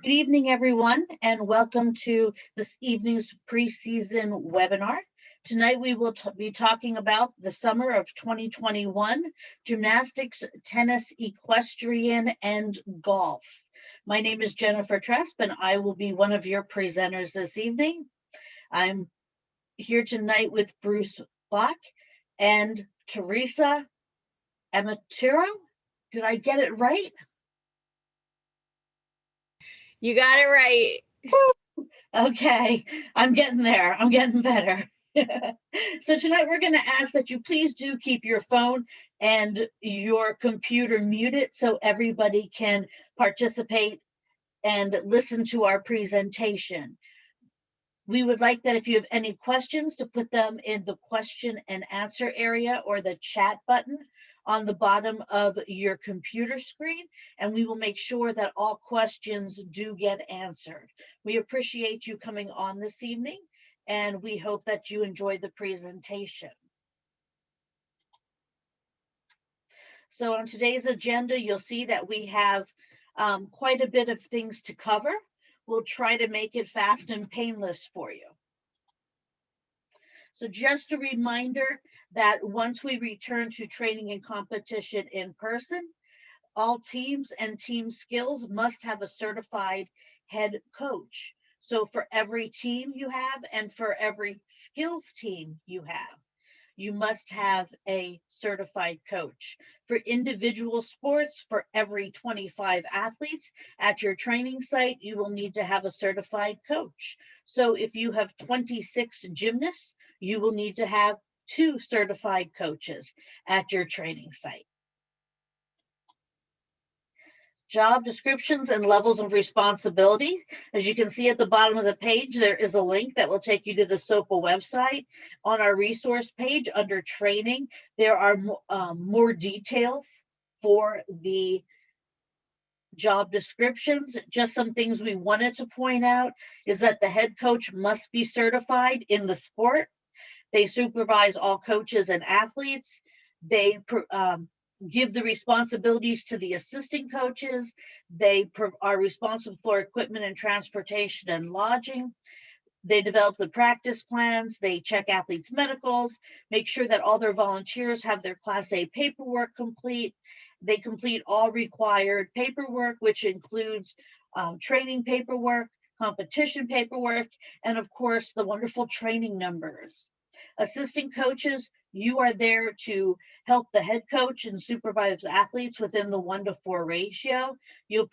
Good evening, everyone, and welcome to this evening's preseason webinar. Tonight, we will be talking about the summer of 2021, gymnastics, tennis, equestrian, and golf. My name is Jennifer Tresp, and I will be one of your presenters this evening. I'm here tonight with Bruce Bach and Teresa Amaturo. Did I get it right? You got it right. Okay, I'm getting there. I'm getting better. So tonight we're going to ask that you please do keep your phone and your computer muted so everybody can participate and listen to our presentation. We would like that if you have any questions to put them in the question and answer area or the chat button on the bottom of your computer screen, and we will make sure that all questions do get answered. We appreciate you coming on this evening, and we hope that you enjoy the presentation. So on today's agenda, you'll see that we have quite a bit of things to cover. We'll try to make it fast and painless for you. So just a reminder that once we return to training and competition in person, all teams and team skills must have a certified head coach. So for every team you have and for every skills team you have, you must have a certified coach. For individual sports, for every 25 athletes at your training site, you will need to have a certified coach. So if you have 26 gymnasts, you will need to have 2 certified coaches at your training site. Job descriptions and levels of responsibility. As you can see at the bottom of the page, there is a link that will take you to the SOPA website. On our resource page under training, there are more details for the job descriptions. Just some things we wanted to point out is that the head coach must be certified in the sport. They supervise all coaches and athletes. They give the responsibilities to the assistant coaches. They are responsible for equipment and transportation and lodging. They develop the practice plans. They check athletes' medicals, make sure that all their volunteers have their Class A paperwork complete. They complete all required paperwork, which includes training paperwork, competition paperwork, and of course, the wonderful training numbers. Assistant coaches, you are there to help the head coach and supervise athletes within the 1-to-4 ratio. You'll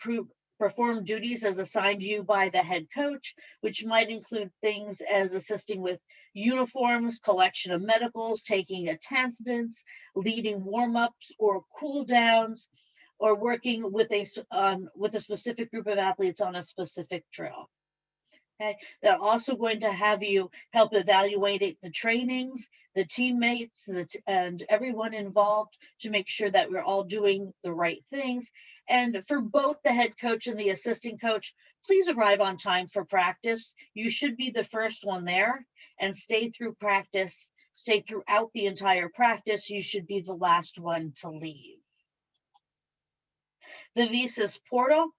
perform duties as assigned to you by the head coach, which might include things as assisting with uniforms, collection of medicals, taking attendance, leading warm-ups or cool downs, or working with a specific group of athletes on a specific drill. Okay. They're also going to have you help evaluate the trainings, the teammates, and everyone involved to make sure that we're all doing the right things. And for both the head coach and the assistant coach, please arrive on time for practice. You should be the first one there and stay through practice, stay throughout the entire practice. You should be the last one to leave. The Visas portal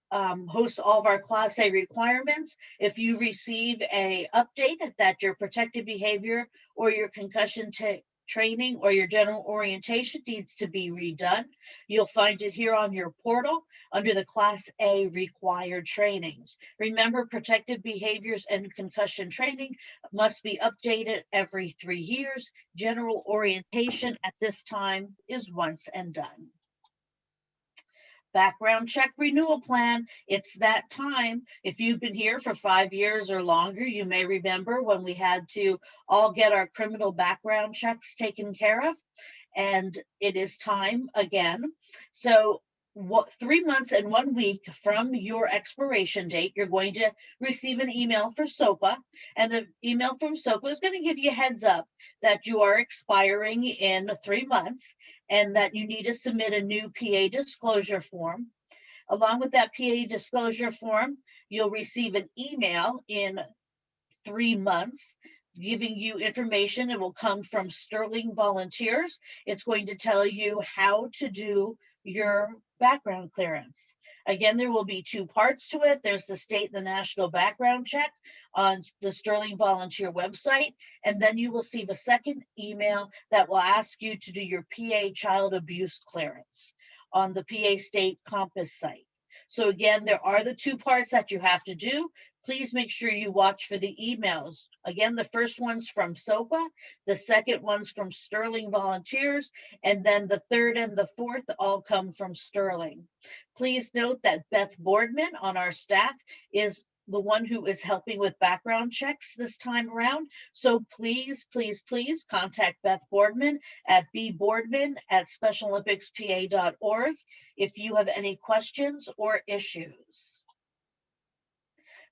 hosts all of our Class A requirements. If you receive a update that your protective behavior or your concussion training or your general orientation needs to be redone, you'll find it here on your portal under the Class A required trainings. Remember, protective behaviors and concussion training must be updated every 3 years. General orientation at this time is once and done. Background check renewal plan. It's that time. If you've been here for 5 years or longer, you may remember when we had to all get our criminal background checks taken care of, and it is time again. So 3 months and 1 week from your expiration date, you're going to receive an email for SOPA, and the email from SOPA is going to give you a heads up that you are expiring in 3 months and that you need to submit a new PA disclosure form. Along with that PA disclosure form, you'll receive an email in 3 months giving you information. It will come from Sterling Volunteers. It's going to tell you how to do your background clearance. Again, there will be two parts to it. There's the state and the national background check on the Sterling Volunteer website. And then you will receive a second email that will ask you to do your PA child abuse clearance on the PA State Compass site. So again, there are the two parts that you have to do. Please make sure you watch for the emails. Again, the first one's from SOPA, the second one's from Sterling Volunteers, and then the third and the fourth all come from Sterling. Please note that Beth Boardman on our staff is the one who is helping with background checks this time around. So please, please, please contact Beth Boardman at bboardman@specialolympicspa.org if you have any questions or issues.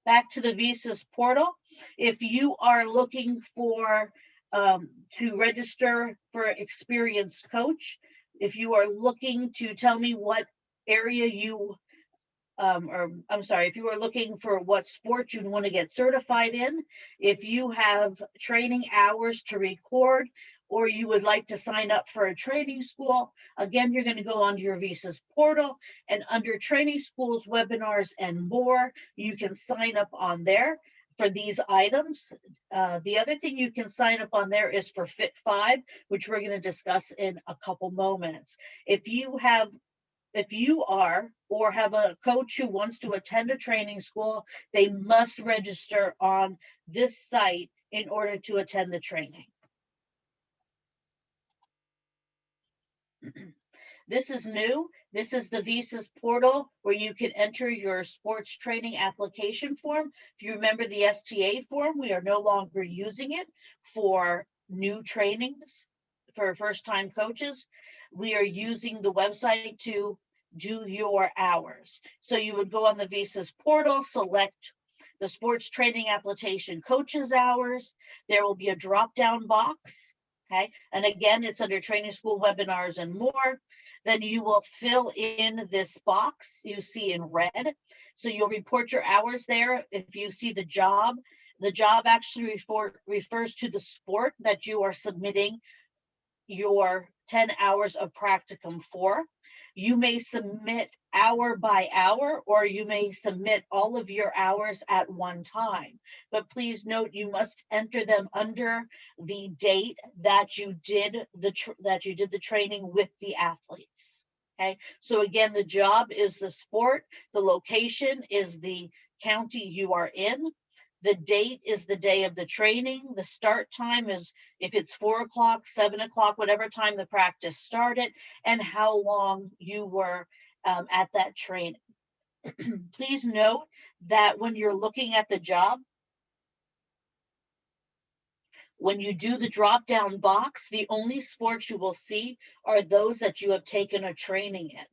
Back to the Visas portal. If you are looking for to register for experienced coach, if you are looking to tell me what area you if you are looking for what sport you want to get certified in, if you have training hours to record, or you would like to sign up for a training school, again, you're going to go onto your Visas portal, and under training schools, webinars, and more, you can sign up on there for these items. The other thing you can sign up on there is for Fit 5, which we're going to discuss in a couple moments. If you are or have a coach who wants to attend a training school, they must register on this site in order to attend the training. This is new. This is the Visas portal where you can enter your sports training application form. If you remember the STA form, we are no longer using it for new trainings for first-time coaches. We are using the website to do your hours. So you would go on the Visas portal, select the sports training application coaches hours. There will be a drop-down box. Okay, and again, it's under training school, webinars, and more. Then you will fill in this box you see in red. So you'll report your hours there. If you see the job actually refers to the sport that you are submitting your 10 hours of practicum for. You may submit hour by hour, or you may submit all of your hours at one time. But please note, you must enter them under the date that you did the training with the athletes. Okay, so again, the job is the sport, the location is the county you are in. The date is the day of the training. The start time is if it's 4 o'clock, 7 o'clock, whatever time the practice started, and how long you were at that training. Please note that when you're looking at the job, when you do the drop-down box, the only sports you will see are those that you have taken a training in.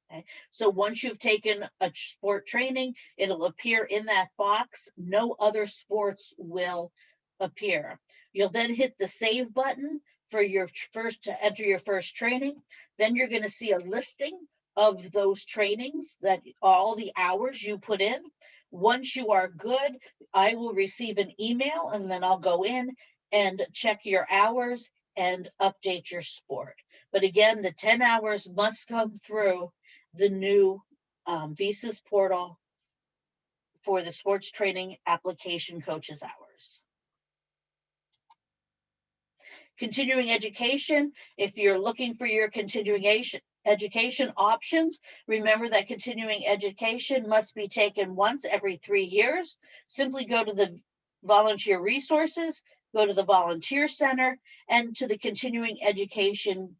Okay. So once you've taken a sport training, it'll appear in that box. No other sports will appear. You'll then hit the save button for your to enter your first training. Then you're going to see a listing of those trainings, that all the hours you put in. Once you are good, I will receive an email, and then I'll go in and check your hours and update your sport. But again, the 10 hours must come through the new Visas portal for the sports training application coaches hours. Continuing education, if you're looking for your continuing education options, remember that continuing education must be taken once every 3 years. Simply go to the volunteer resources, go to the volunteer center, and to the continuing education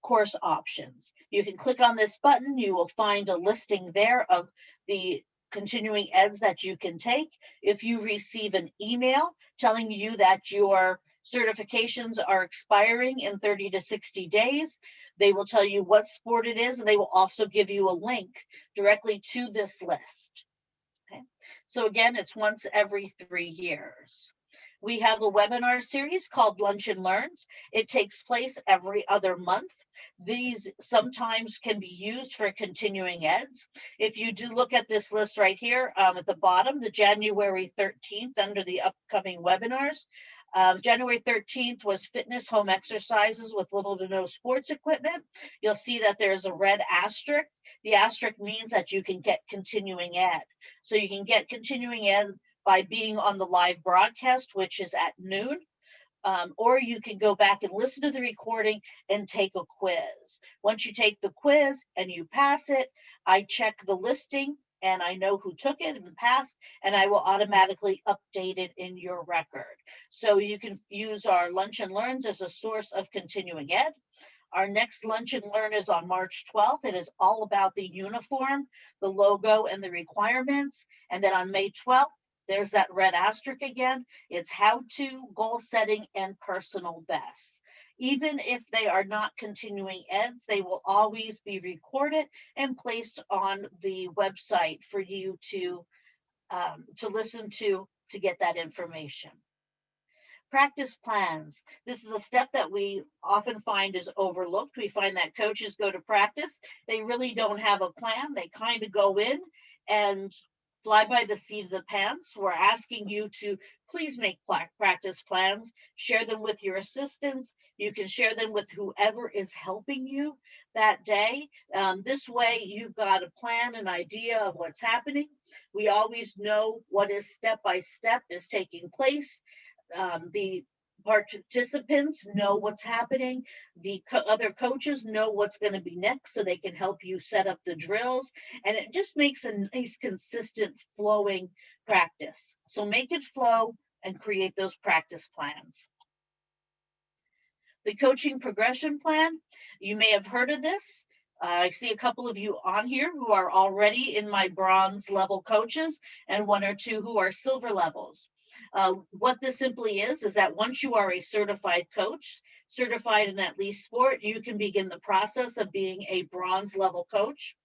course options. You can click on this button. You will find a listing there of the continuing eds that you can take. If you receive an email telling you that your certifications are expiring in 30 to 60 days, they will tell you what sport it is, and they will also give you a link directly to this list. Okay. So again, it's once every 3 years. We have a webinar series called Lunch and Learns. It takes place every other month. These sometimes can be used for continuing eds. If you do look at this list right here at the bottom, the January 13th under the upcoming webinars, January 13th was fitness home exercises with little to no sports equipment. You'll see that there's a red asterisk. The asterisk means that you can get continuing ed. So you can get continuing ed by being on the live broadcast, which is at noon. Or you can go back and listen to the recording and take a quiz. Once you take the quiz and you pass it, I check the listing and I know who took it and passed, and I will automatically update it in your record. So you can use our Lunch and Learns as a source of continuing ed. Our next Lunch and Learn is on March 12th. It is all about the uniform, the logo, and the requirements. And then on May 12th, there's that red asterisk again. It's how to, goal setting, and personal best. Even if they are not continuing eds, they will always be recorded and placed on the website for you to listen to get that information. Practice plans. This is a step that we often find is overlooked. We find that coaches go to practice, they really don't have a plan. They kind of go in and fly by the seat of the pants. We're asking you to please make practice plans, share them with your assistants. You can share them with whoever is helping you that day. This way you've got a plan, an idea of what's happening. We always know what is step by step is taking place. The participants know what's happening. The other coaches know what's going to be next, so they can help you set up the drills. And it just makes a nice, consistent, flowing practice. So make it flow and create those practice plans. The coaching progression plan, you may have heard of this. I see a couple of you on here who are already in my bronze level coaches and one or two who are silver levels. What this simply is that once you are a certified coach, certified in at least sport, you can begin the process of being a bronze level coach.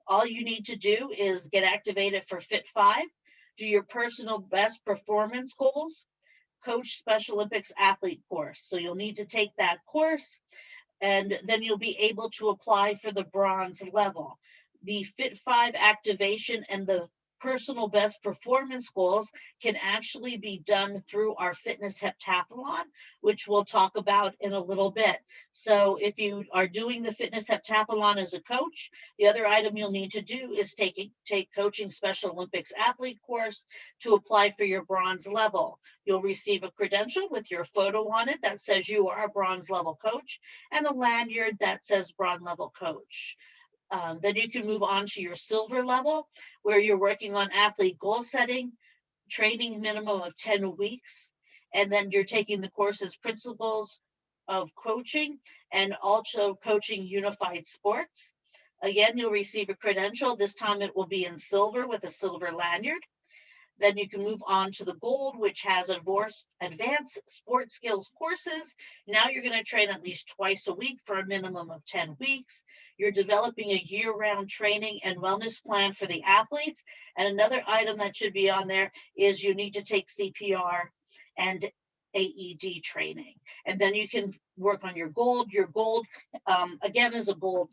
All you need to do is get activated for Fit 5, do your personal best performance goals, coach Special Olympics athlete course. So you'll need to take that course, and then you'll be able to apply for the bronze level. The Fit 5 activation and the personal best performance goals can actually be done through our fitness heptathlon, which we'll talk about in a little bit. So if you are doing the fitness heptathlon as a coach, the other item you'll need to do is take coaching Special Olympics athlete course to apply for your bronze level. You'll receive a credential with your photo on it that says you are a bronze level coach and a lanyard that says bronze level coach. Then you can move on to your silver level, where you're working on athlete goal setting, training minimum of 10 weeks, and then you're taking the courses Principles of Coaching and also Coaching Unified Sports. Again, you'll receive a credential. This time it will be in silver with a silver lanyard. Then you can move on to the gold, which has advanced sports skills courses. Now you're going to train at least twice a week for a minimum of 10 weeks. You're developing a year-round training and wellness plan for the athletes. And another item that should be on there is you need to take CPR and AED training. And then you can work on your gold. Your gold, again, is a gold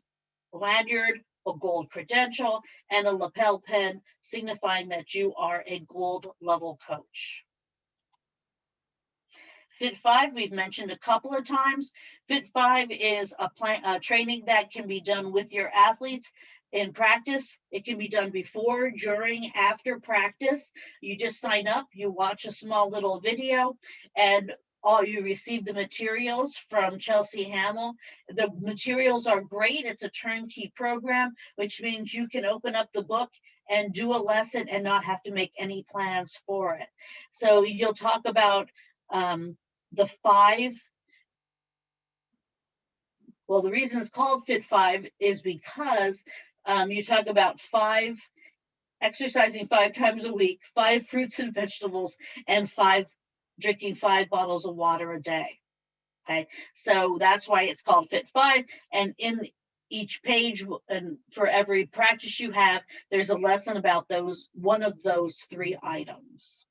lanyard, a gold credential, and a lapel pin signifying that you are a gold level coach. Fit 5, we've mentioned a couple of times. Fit 5 is a training that can be done with your athletes in practice. It can be done before, during, after practice. You just sign up, you watch a small little video, and you receive the materials from Chelsea Hamill. The materials are great. It's a turnkey program, which means you can open up the book and do a lesson and not have to make any plans for it. So you'll talk about the 5. Well, the reason it's called Fit 5 is because you talk about 5 exercising 5 times a week, 5 fruits and vegetables, and drinking 5 bottles of water a day. Okay, so that's why it's called Fit 5. And in each page and for every practice you have, there's a lesson about one of those 3 items.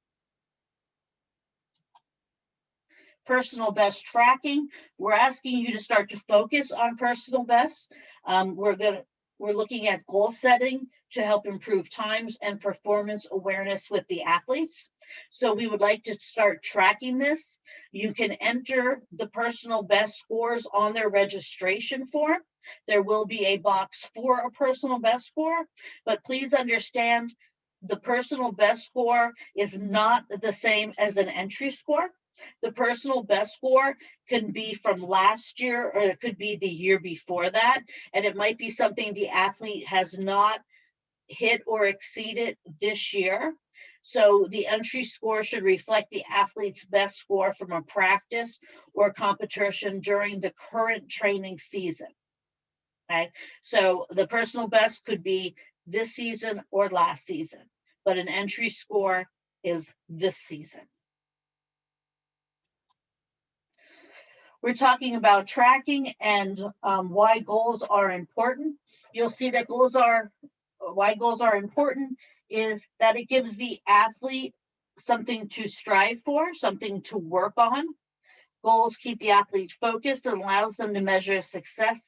Personal best tracking. We're asking you to start to focus on personal best. We're looking at goal setting to help improve times and performance awareness with the athletes. So we would like to start tracking this. You can enter the personal best scores on their registration form. There will be a box for a personal best score, but please understand the personal best score is not the same as an entry score. The personal best score can be from last year, or it could be the year before that, and it might be something the athlete has not hit or exceeded this year. So the entry score should reflect the athlete's best score from a practice or competition during the current training season. Okay, so the personal best could be this season or last season, but an entry score is this season. We're talking about tracking and why goals are important. You'll see that why goals are important is that it gives the athlete something to strive for, something to work on. Goals keep the athlete focused and allows them to measure success.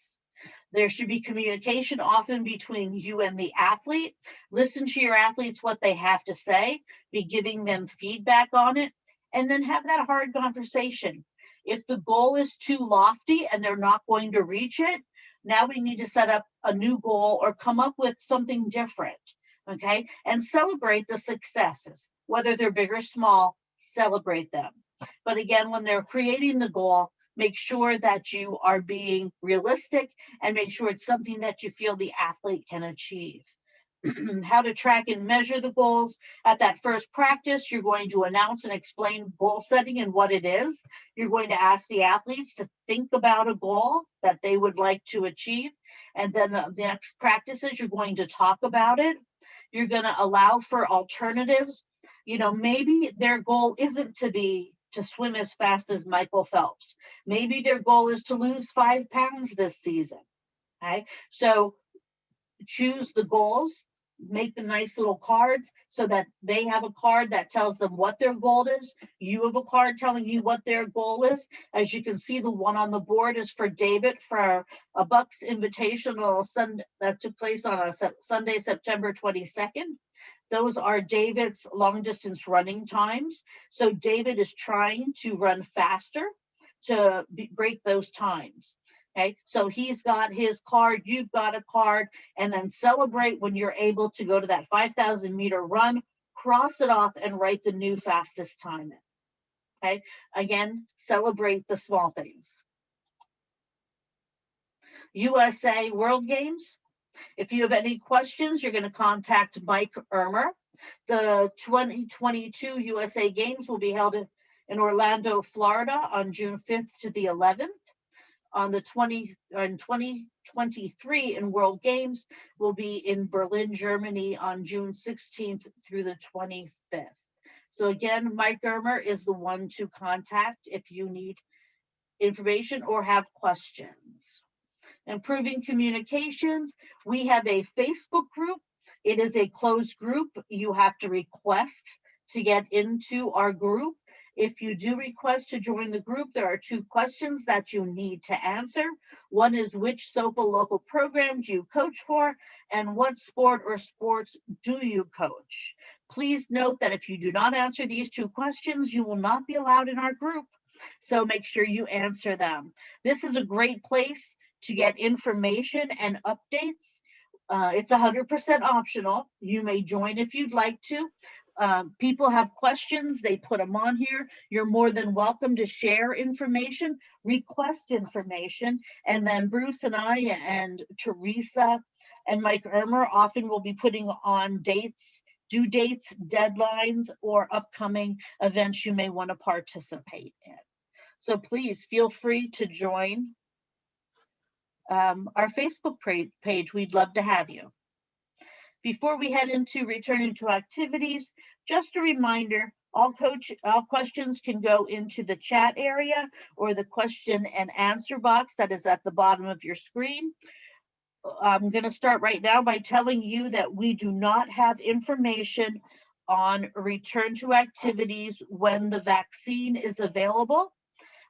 There should be communication often between you and the athlete. Listen to your athletes, what they have to say, be giving them feedback on it, and then have that hard conversation. If the goal is too lofty and they're not going to reach it, now we need to set up a new goal or come up with something different, okay? And celebrate the successes, whether they're big or small, celebrate them. But again, when they're creating the goal, make sure that you are being realistic and make sure it's something that you feel the athlete can achieve. How to track and measure the goals. At that first practice, you're going to announce and explain goal setting and what it is. You're going to ask the athletes to think about a goal that they would like to achieve. And then the next practices, you're going to talk about it. You're going to allow for alternatives. You know, maybe their goal isn't to swim as fast as Michael Phelps. Maybe their goal is to lose 5 pounds this season. Okay, so choose the goals, make the nice little cards so that they have a card that tells them what their goal is. You have a card telling you what their goal is. As you can see, the one on the board is for David for a Bucks Invitational that took place on a Sunday, September 22nd. Those are David's long distance running times. So David is trying to run faster to break those times. Okay, so he's got his card, you've got a card, and then celebrate when you're able to go to that 5,000 meter run, cross it off and write the new fastest time in. Okay, again, celebrate the small things. USA World Games. If you have any questions, you're going to contact Mike Ermer. The 2022 USA Games will be held in Orlando, Florida on June 5th to the 11th. On the 2023 in World Games will be in Berlin, Germany on June 16th through the 25th. So again, Mike Ermer is the one to contact if you need information or have questions. Improving communications. We have a Facebook group. It is a closed group. You have to request to get into our group. If you do request to join the group, there are 2 questions that you need to answer. One is, which SOPA local program do you coach for? And what sport or sports do you coach? Please note that if you do not answer these 2 questions, you will not be allowed in our group. So make sure you answer them. This is a great place to get information and updates. It's 100% optional. You may join if you'd like to. People have questions, they put them on here. You're more than welcome to share information, request information, and then Bruce and I and Teresa and Mike Ermer often will be putting on dates, due dates, deadlines, or upcoming events you may want to participate in. So please feel free to join our Facebook page. We'd love to have you. Before we head into returning to activities, just a reminder, all questions can go into the chat area or the question and answer box that is at the bottom of your screen. I'm going to start right now by telling you that we do not have information on return to activities when the vaccine is available.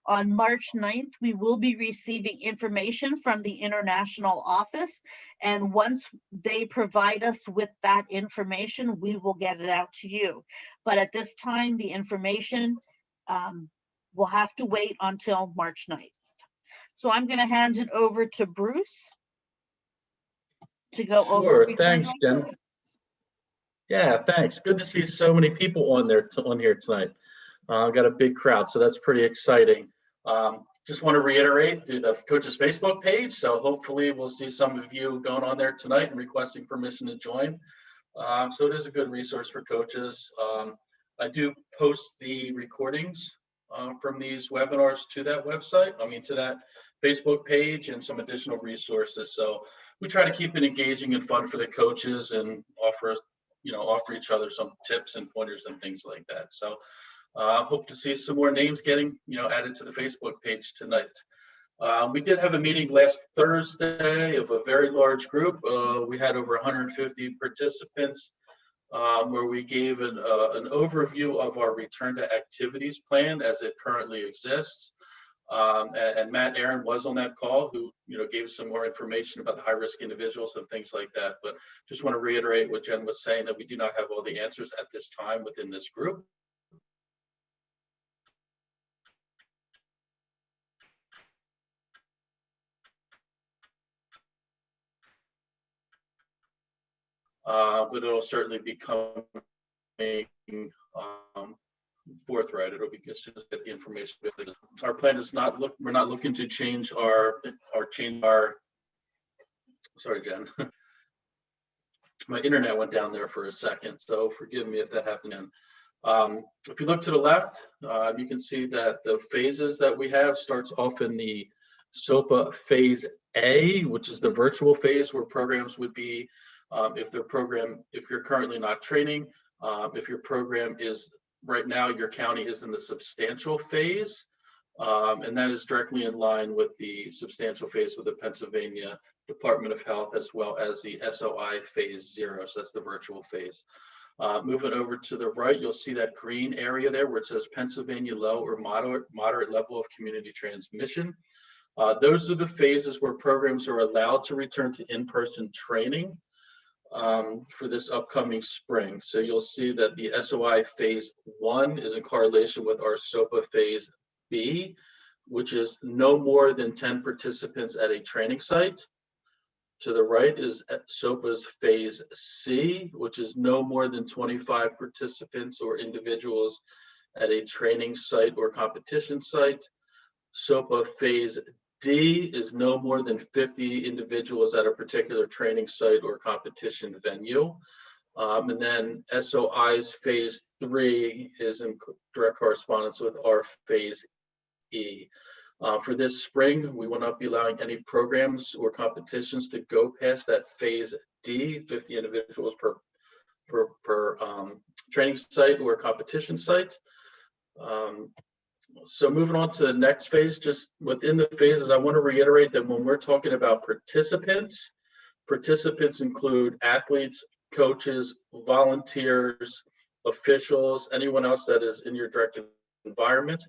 On March 9th, we will be receiving information from the international office. And once they provide us with that information, we will get it out to you. But at this time, the information will have to wait until March 9th. So I'm going to hand it over to Bruce to go over. Sure, thanks, Jen. Yeah, thanks. Good to see so many people on here tonight. Got a big crowd, so that's pretty exciting. Just want to reiterate the coach's Facebook page. So hopefully we'll see some of you going on there tonight and requesting permission to join. So it is a good resource for coaches. I do post the recordings from these webinars to that website, to that Facebook page, and some additional resources. So we try to keep it engaging and fun for the coaches and offer each other some tips and pointers and things like that. So hope to see some more names getting added to the Facebook page tonight. We did have a meeting last Thursday of a very large group. We had over 150 participants, where we gave an overview of our return to activities plan as it currently exists. And Matt Aaron was on that call, who gave some more information about the high-risk individuals and things like that. But just want to reiterate what Jen was saying, that we do not have all the answers at this time within this group. But it'll certainly be coming forthright. It'll be as soon as we get the information. Our plan is we're not looking to change sorry, Jen. My internet went down there for a second, so forgive me if that happened. If you look to the left, you can see that the phases that we have starts off in the SOPA phase A, which is the virtual phase, where programs would be, if you're currently not training, if your program is right now, your county is in the substantial phase, and that is directly in line with the substantial phase with the Pennsylvania Department of Health, as well as the SOI phase 0. So that's the virtual phase. Moving over to the right, you'll see that green area there where it says Pennsylvania low or moderate level of community transmission. Those are the phases where programs are allowed to return to in-person training for this upcoming spring. So you'll see that the SOI phase 1 is in correlation with our SOPA phase B, which is no more than 10 participants at a training site. To the right is SOPA's phase C, which is no more than 25 participants or individuals at a training site or competition site. SOPA phase D is no more than 50 individuals at a particular training site or competition venue. And then SOI's phase 3 is in direct correspondence with our phase E. For this spring, we will not be allowing any programs or competitions to go past that phase D, 50 individuals per training site or competition site. So moving on to the next phase, just within the phases, I want to reiterate that when we're talking about participants include athletes, coaches, volunteers, officials, anyone else that is in your direct environment.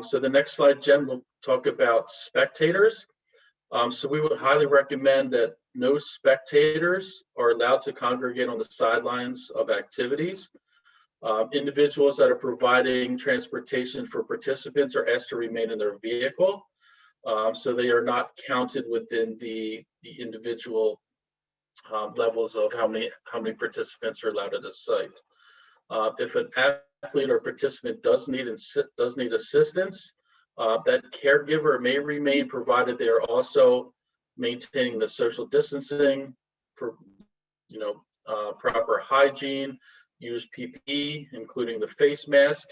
So the next slide, Jen, will talk about spectators. So we would highly recommend that no spectators are allowed to congregate on the sidelines of activities. Individuals that are providing transportation for participants are asked to remain in their vehicle. So they are not counted within the individual levels of how many participants are allowed at a site. If an athlete or participant does need assistance, that caregiver may remain, provided they are also maintaining the social distancing, for proper hygiene, use PPE, including the face mask.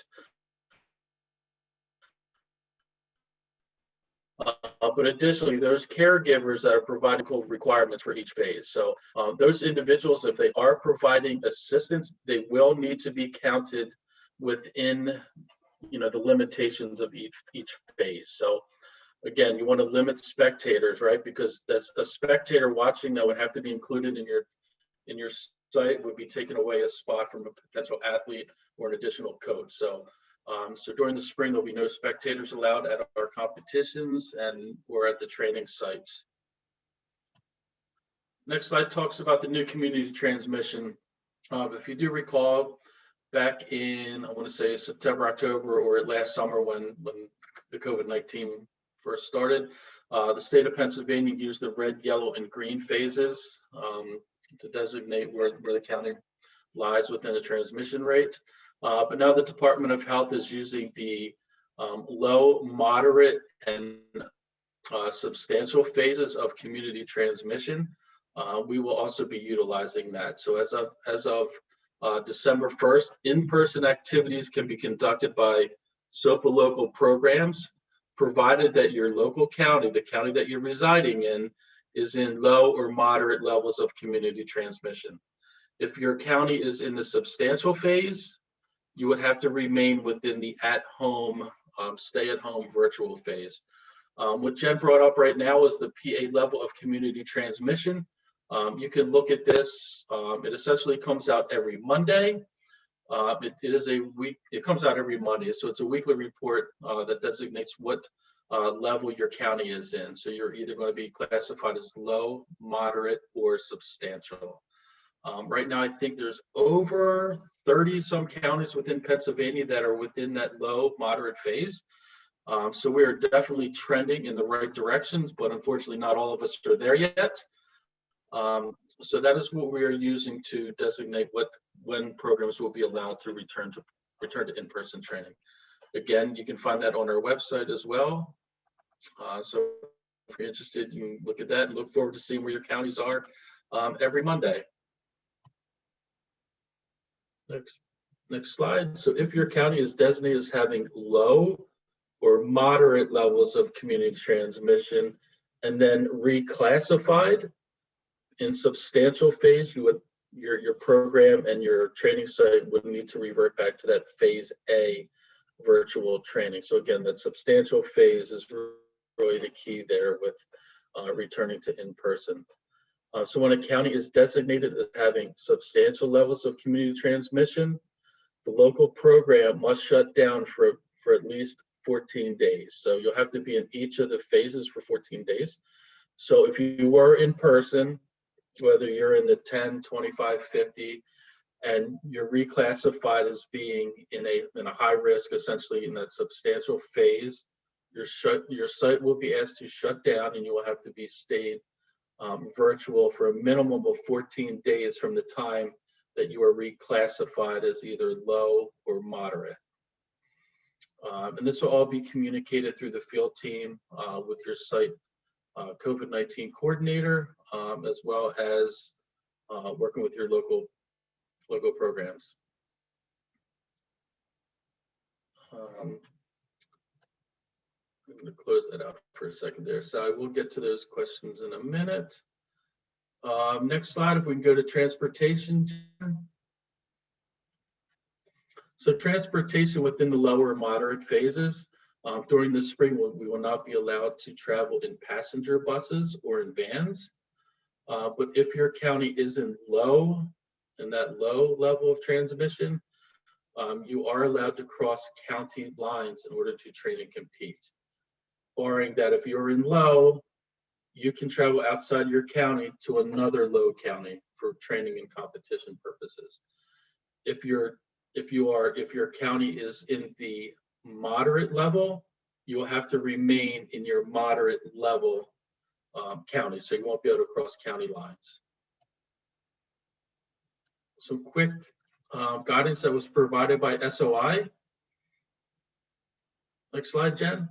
But additionally, those caregivers that are providing requirements for each phase. So those individuals, if they are providing assistance, they will need to be counted within the limitations of each phase. So again, you want to limit spectators, right? Because that's a spectator watching that would have to be included in your site, would be taking away a spot from a potential athlete or an additional coach. So So during the spring, there'll be no spectators allowed at our competitions and or at the training sites. Next slide talks about the new community transmission. If you do recall, back in, I want to say September, October, or last summer when the COVID-19 first started, the state of Pennsylvania used the red, yellow, and green phases to designate where the county lies within the transmission rate. But now the Department of Health is using the low, moderate, and substantial phases of community transmission. We will also be utilizing that. So as of December 1st, in-person activities can be conducted by SOPA local programs, provided that your local county, the county that you're residing in, is in low or moderate levels of community transmission. If your county is in the substantial phase, you would have to remain within the at-home, stay-at-home virtual phase. What Jen brought up right now is the PA level of community transmission. You can look at this. It essentially comes out every Monday. It comes out every Monday, so it's a weekly report that designates what level your county is in. So you're either going to be classified as low, moderate, or substantial. Right now, I think there's over 30 some counties within Pennsylvania that are within that low, moderate phase. So we are definitely trending in the right directions, but unfortunately, not all of us are there yet. So that is what we are using to designate when programs will be allowed to return to in-person training. Again, you can find that on our website as well. So if you're interested, you can look at that and look forward to seeing where your counties are every Monday. Next slide. So if your county is designated as having low or moderate levels of community transmission and then reclassified in substantial phase, your program and your training site would need to revert back to that phase A virtual training. So again, that substantial phase is really the key there with returning to in-person. So when a county is designated as having substantial levels of community transmission, the local program must shut down for at least 14 days. So you'll have to be in each of the phases for 14 days. So if you were in person, whether you're in the 10, 25, 50, and you're reclassified as being in a high risk, essentially in that substantial phase, your site will be asked to shut down and you will have to be stayed virtual for a minimum of 14 days from the time that you are reclassified as either low or moderate. And this will all be communicated through the field team with your site COVID-19 coordinator, as well as working with your local programs. I'm going to close that out for a second there. So I will get to those questions in a minute. Next slide, if we can go to transportation. So transportation within the lower and moderate phases. During the spring, we will not be allowed to travel in passenger buses or in vans. But if your county is in that low level of transmission, you are allowed to cross county lines in order to train and compete. Barring that, if you're in low, you can travel outside your county to another low county for training and competition purposes. If your county is in the moderate level, you will have to remain in your moderate level county, so you won't be able to cross county lines. Some quick guidance that was provided by SOI. Next slide, Jen.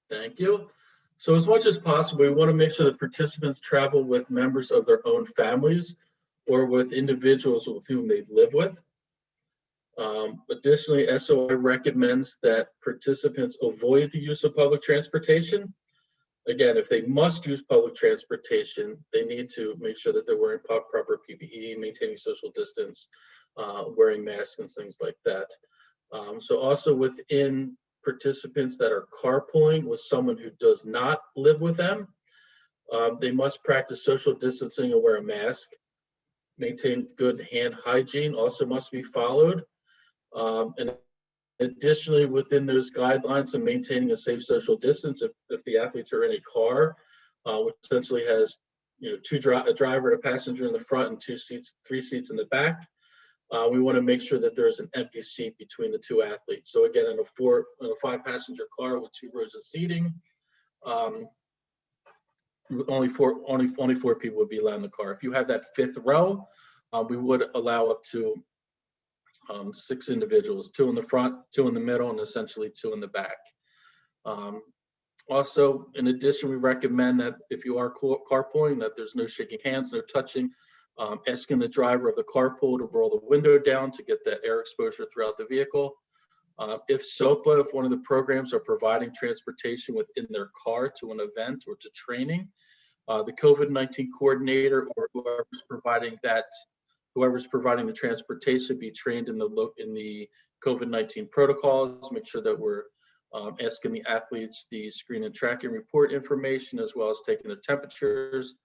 Thank you. So as much as possible, we want to make sure that participants travel with members of their own families or with individuals with whom they live with. Additionally, SOI recommends that participants avoid the use of public transportation. Again, if they must use public transportation, they need to make sure that they're wearing proper PPE, maintaining social distance, wearing masks and things like that. So also within participants that are carpooling with someone who does not live with them, they must practice social distancing and wear a mask. Maintain good hand hygiene also must be followed. And additionally, within those guidelines and maintaining a safe social distance, if the athletes are in a car, which essentially has a driver and a passenger in the front and 3 seats in the back, we want to make sure that there's an empty seat between the 2 athletes. So again, in a 5-passenger car with 2 rows of seating, only 4 people would be allowed in the car. If you have that 5th row, we would allow up to 6 individuals, 2 in the front, 2 in the middle, and essentially 2 in the back. Also, in addition, we recommend that if you are carpooling, that there's no shaking hands, no touching, asking the driver of the carpool to roll the window down to get that air exposure throughout the vehicle. If SOPA, if one of the programs are providing transportation within their car to an event or to training, the COVID-19 coordinator or whoever's providing the transportation be trained in the COVID-19 protocols, make sure that we're asking the athletes the screen and tracking report information, as well as taking their temperatures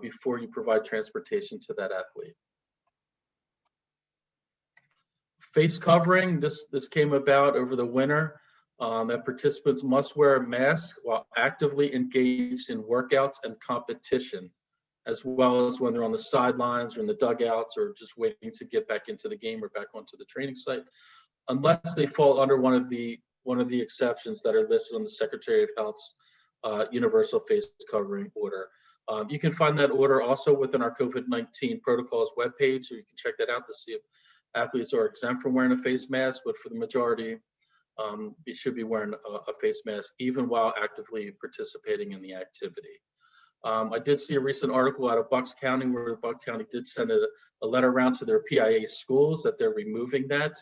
before you provide transportation to that athlete. Face covering, this came about over the winter, that participants must wear a mask while actively engaged in workouts and competition, as well as when they're on the sidelines or in the dugouts or just waiting to get back into the game or back onto the training site, unless they fall under one of the exceptions that are listed on the Secretary of Health's universal face covering order. You can find that order also within our COVID-19 protocols webpage, so you can check that out to see if athletes are exempt from wearing a face mask, but for the majority, you should be wearing a face mask even while actively participating in the activity. I did see a recent article out of Bucks County where Bucks County did send a letter around to their PIA schools that they're removing that,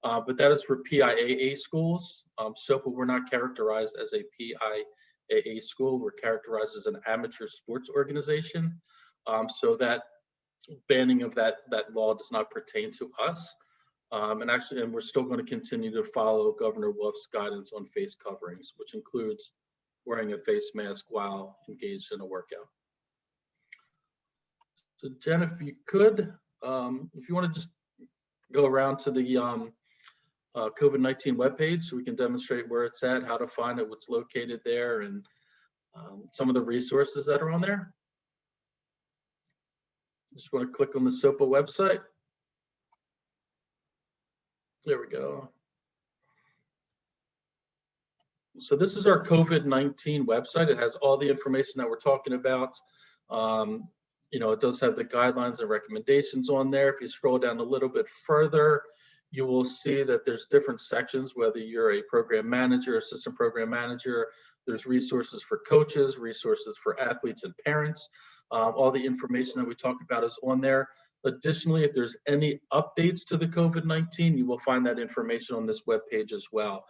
but that is for PIAA schools. SOPA, we're not characterized as a PIAA school. We're characterized as an amateur sports organization. So that banning of that law does not pertain to us. And we're still going to continue to follow Governor Wolf's guidance on face coverings, which includes wearing a face mask while engaged in a workout. So Jen, if you could, if you want to just go around to the COVID-19 webpage so we can demonstrate where it's at, how to find it, what's located there, and some of the resources that are on there. Just want to click on the SOPA website. There we go. So this is our COVID-19 website. It has all the information that we're talking about. It does have the guidelines and recommendations on there. If you scroll down a little bit further, you will see that there's different sections, whether you're a program manager, assistant program manager, there's resources for coaches, resources for athletes and parents. All the information that we talk about is on there. Additionally, if there's any updates to the COVID-19, you will find that information on this webpage as well.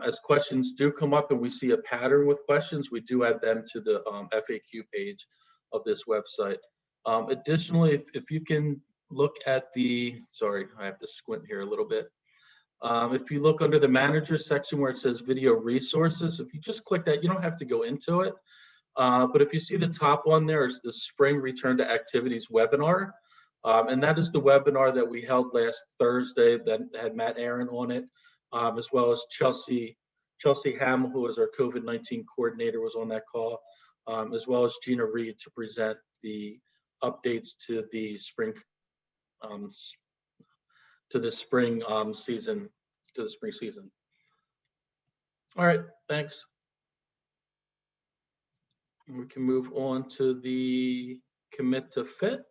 As questions do come up and we see a pattern with questions, we do add them to the FAQ page of this website. Additionally, if you can look at sorry, I have to squint here a little bit. If you look under the manager section where it says video resources, if you just click that, you don't have to go into it. But if you see the top one there is the Spring Return to Activities webinar. And that is the webinar that we held last Thursday that had Matt Aaron on it, as well as Chelsea Hamill, who is our COVID-19 coordinator, was on that call, as well as Gina Reed to present the updates to the spring season. All right, thanks. We can move on to the commit to fit.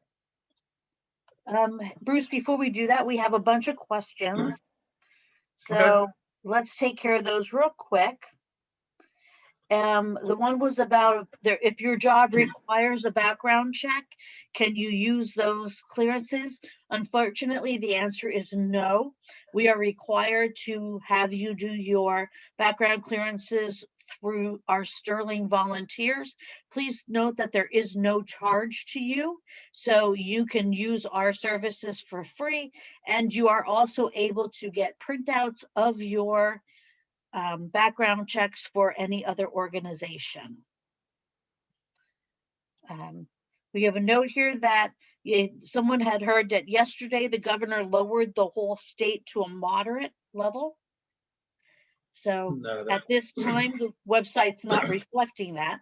Bruce, before we do that, we have a bunch of questions. So Okay. Let's take care of those real quick. The one was about if your job requires a background check, can you use those clearances? Unfortunately, the answer is no. We are required to have you do your background clearances through our Sterling volunteers. Please note that there is no charge to you, so you can use our services for free, and you are also able to get printouts of your background checks for any other organization. We have a note here that Someone had heard that yesterday the governor lowered the whole state to a moderate level. So No, at this time, the website's not reflecting that.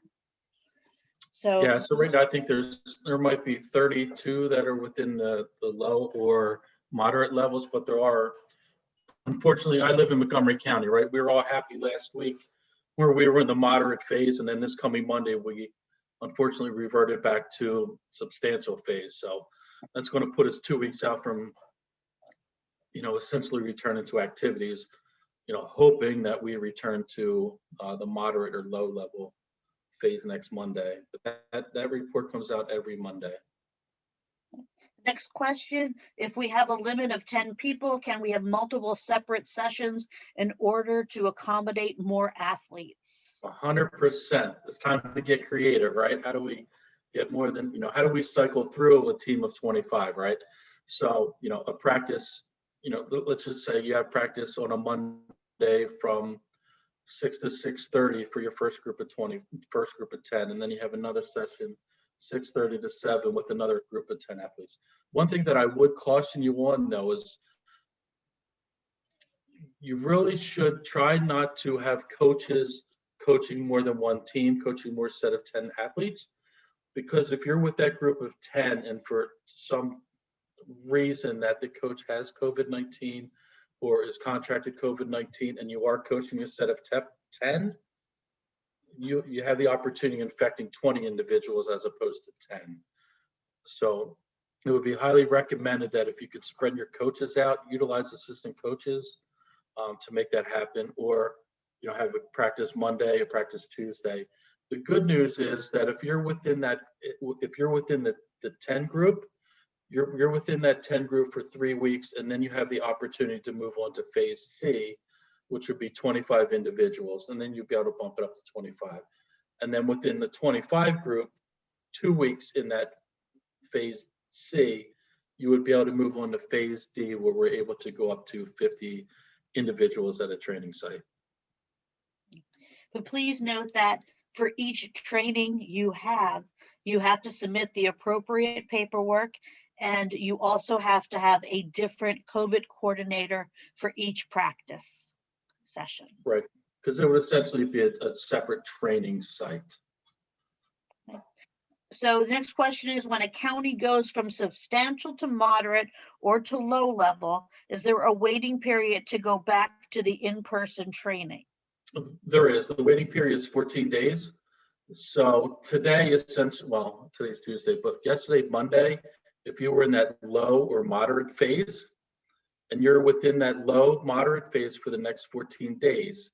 So yeah, so right now I think there might be 32 that are within the low or moderate levels, but there are, unfortunately, I live in Montgomery County, right? We were all happy last week where we were in the moderate phase, and then this coming Monday, we unfortunately reverted back to substantial phase. So that's going to put us 2 weeks out from, essentially returning to activities, hoping that we return to the moderate or low level phase next Monday. But that report comes out every Monday. next question, if we have a limit of 10 people, can we have multiple separate sessions in order to accommodate more athletes? 100%. It's time to get creative, right? How do we get more than, how do we cycle through a team of 25, right? So, a practice, let's just say you have practice on a Monday from 6 to 6:30 for your first group of 20, first group of 10, and then you have another session 6:30 to 7 with another group of 10 athletes. One thing that I would caution you on, though, is you really should try not to have coaches coaching more than one team, coaching more set of 10 athletes, because if you're with that group of 10 and for some reason that the coach has COVID-19 or is contracted COVID-19 and you are coaching a set of 10, you have the opportunity of infecting 20 individuals as opposed to 10. So it would be highly recommended that if you could spread your coaches out, utilize assistant coaches to make that happen, or have a practice Monday, a practice Tuesday. The good news is that if you're within the 10 group, you're within that 10 group for 3 weeks, and then you have the opportunity to move on to phase C, which would be 25 individuals, and then you'd be able to bump it up to 25. And then within the 25 group, 2 weeks in that phase C, you would be able to move on to phase D, where we're able to go up to 50 individuals at a training site. But please note that for each training you have to submit the appropriate paperwork, and you also have to have a different COVID coordinator for each practice session. Right, because it would essentially be a separate training site. So the next question is, when a county goes from substantial to moderate or to low level, is there a waiting period to go back to the in-person training? There is. The waiting period is 14 days. So today is today's Tuesday, but yesterday, Monday, if you were in that low or moderate phase and you're within that low moderate phase for the next 14 days,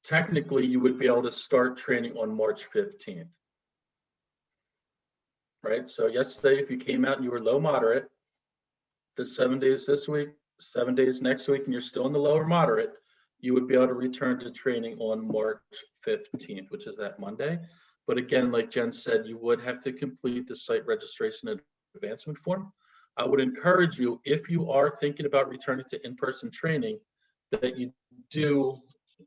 technically you would be able to start training on March 15th. Right? So yesterday, if you came out and you were low moderate, the 7 days this week, 7 days next week, and you're still in the low or moderate, you would be able to return to training on March 15th, which is that Monday. But again, like Jen said, you would have to complete the site registration and advancement form. I would encourage you, if you are thinking about returning to in-person training, that you do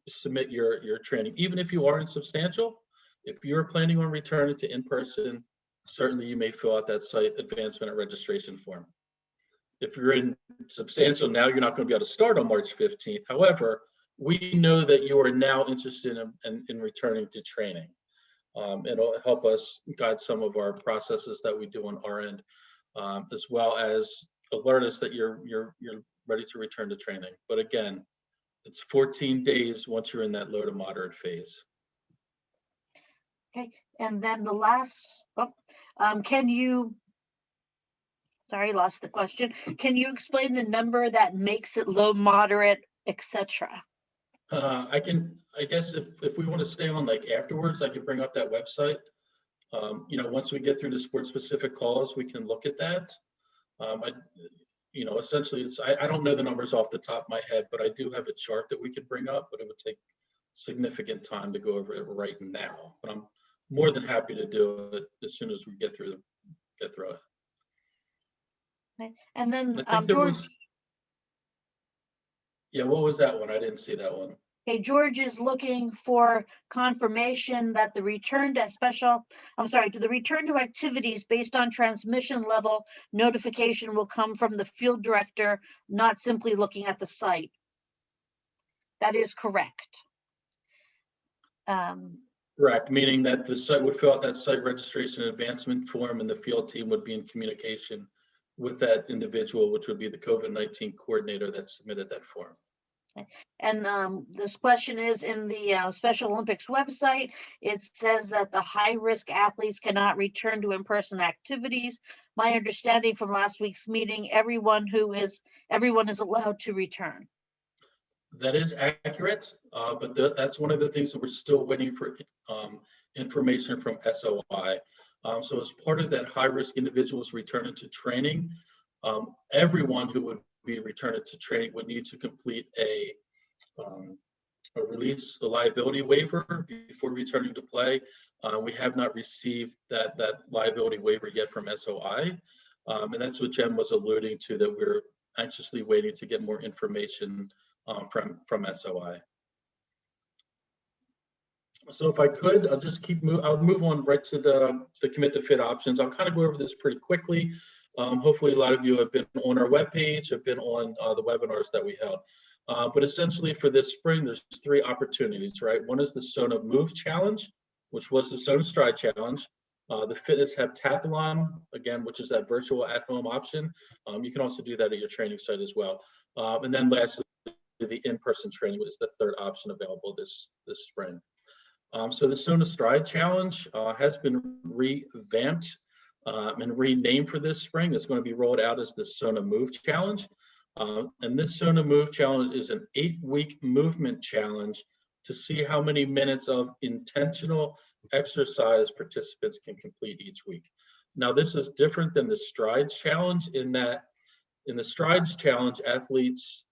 submit your training. Even if you are in substantial, if you're planning on returning to in-person, certainly you may fill out that site advancement and registration form. If you're in substantial now, you're not going to be able to start on March 15th. However, we know that you are now interested in returning to training. It'll help us guide some of our processes that we do on our end, as well as alert us that you're ready to return to training. But again, it's 14 days once you're in that low to moderate phase. Okay, and then the last, sorry, lost the question. Can you explain the number that makes it low, moderate, etc.? I guess if we want to stay on like afterwards, I can bring up that website. Once we get through the sport specific calls, we can look at that. Essentially I don't know the numbers off the top of my head, but I do have a chart that we could bring up, but it would take significant time to go over it right now. But I'm more than happy to do it as soon as we get through it. Okay. And then George. was, Yeah, what was that one? I didn't see that one. Okay, George is looking for confirmation that the return to the return to activities based on transmission level notification will come from the field director, not simply looking at the site. That is correct. Correct, meaning that the site would fill out that site registration and advancement form, and the field team would be in communication with that individual, which would be the COVID-19 coordinator that submitted that form. And this question is in the Special Olympics website. It says that the high-risk athletes cannot return to in-person activities. My understanding from last week's meeting, everyone is allowed to return. That is accurate, but that's one of the things that we're still waiting for information from SOI. So as part of that high-risk individuals returning to training, everyone who would be returning to training would need to complete a liability waiver before returning to play. We have not received that liability waiver yet from SOI, and that's what Jen was alluding to, that we're anxiously waiting to get more information from SOI. So if I could, I'll move on right to the commit to fit options. I'll kind of go over this pretty quickly. Hopefully a lot of you have been on our webpage, have been on the webinars that we held. But essentially for this spring, there's 3 opportunities, right? One is the Sona Move Challenge, which was the Sona Stride Challenge. The Fitness Heptathlon, again, which is that virtual at-home option. You can also do that at your training site as well. And then lastly, the in-person training was the 3rd option available this spring. So the Sona Stride Challenge has been revamped and renamed for this spring. It's going to be rolled out as the Sona Move Challenge. And this Sona Move Challenge is an 8-week movement challenge to see how many minutes of intentional exercise participants can complete each week. Now, this is different than the Strides Challenge in that in the Strides Challenge, athletes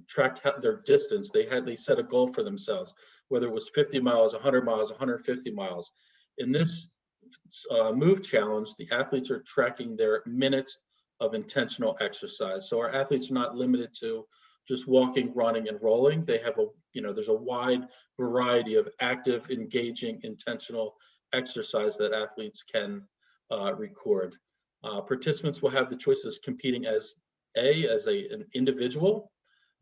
tracked their distance. They set a goal for themselves, whether it was 50 miles, 100 miles, 150 miles. In this Move Challenge, the athletes are tracking their minutes of intentional exercise. So our athletes are not limited to just walking, running, and rolling. They have there's a wide variety of active, engaging, intentional exercise that athletes can record. Participants will have the choices competing as an individual,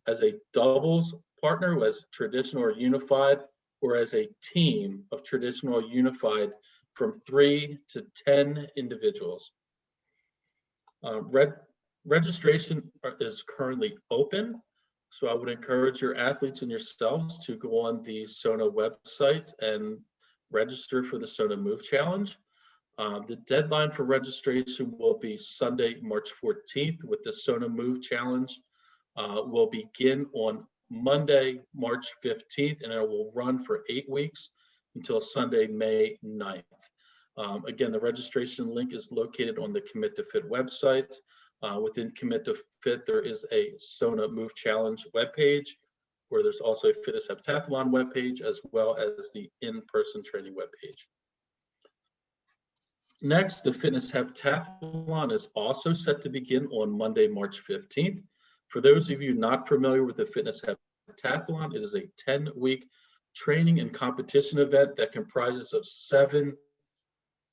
as a doubles partner, as traditional or unified, or as a team of traditional or unified from 3 to 10 individuals. Registration is currently open, so I would encourage your athletes and yourselves to go on the Sona website and register for the Sona Move Challenge. The deadline for registration will be Sunday, March 14th, with the Sona Move Challenge. Will begin on Monday, March 15th, and it will run for 8 weeks until Sunday, May 9th. Again, the registration link is located on the Commit to Fit website. Within Commit to Fit, there is a Sona Move Challenge webpage, where there's also a Fitness Heptathlon webpage, as well as the in-person training webpage. Next, the Fitness Heptathlon is also set to begin on Monday, March 15th. For those of you not familiar with the Fitness Heptathlon, it is a 10-week training and competition event that comprises of 7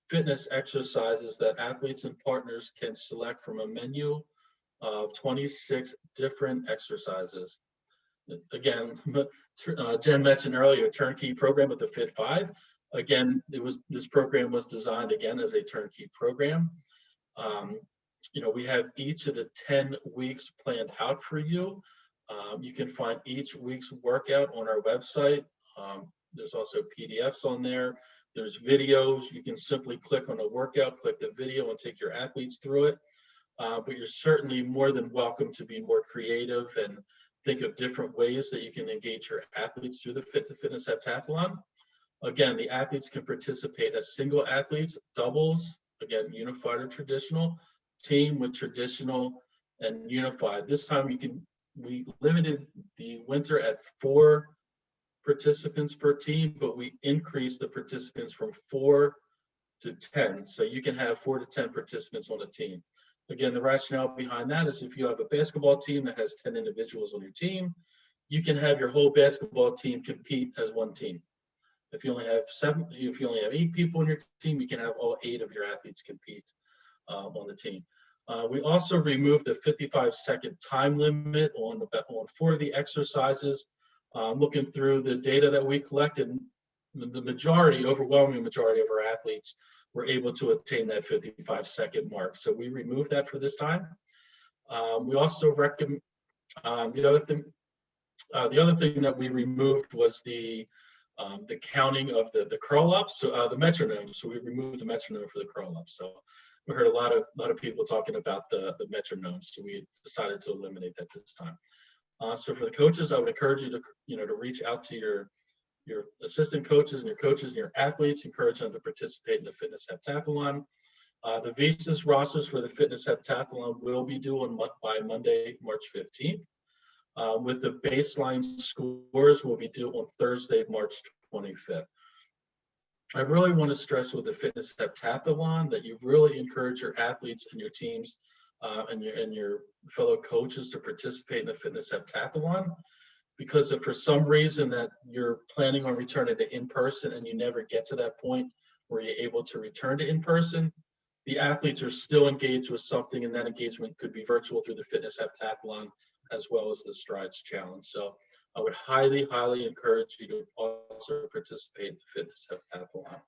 fitness exercises that athletes and partners can select from a menu of 26 different exercises. Again, Jen mentioned earlier, a turnkey program with the Fit 5. Again, this program was designed again as a turnkey program. We have each of the 10 weeks planned out for you. You can find each week's workout on our website. There's also PDFs on there. There's videos. You can simply click on a workout, click the video, and take your athletes through it. But you're certainly more than welcome to be more creative and think of different ways that you can engage your athletes through the Fitness Heptathlon. Again, the athletes can participate as single athletes, doubles, again, unified or traditional, team with traditional and unified. This time we limited the winter at 4 participants per team, but we increased the participants from 4 to 10. So you can have 4 to 10 participants on a team. Again, the rationale behind that is if you have a basketball team that has 10 individuals on your team, you can have your whole basketball team compete as one team. If you only have 8 people on your team, you can have all 8 of your athletes compete on the team. We also removed the 55-second time limit on 4 of the exercises. Looking through the data that we collected, the overwhelming majority of our athletes were able to attain that 55-second mark. So we removed that for this time. We also recommend the other thing that we removed was the counting of the curl ups, the metronome. So we removed the metronome for the curl ups. So we heard a lot of people talking about the metronome. So we decided to eliminate that this time. So for the coaches, I would encourage you to reach out to your assistant coaches and your coaches and your athletes, encourage them to participate in the fitness heptathlon. The visas rosters for the fitness heptathlon will be due by Monday, March 15th. With the baseline scores will be due on Thursday, March 25th. I really want to stress with the fitness heptathlon that you really encourage your athletes and your teams and your fellow coaches to participate in the fitness heptathlon, because if for some reason that you're planning on returning to in-person and you never get to that point where you're able to return to in-person, the athletes are still engaged with something, and that engagement could be virtual through the fitness heptathlon as well as the Strides Challenge. So I would highly, highly encourage you to also participate in the fitness heptathlon.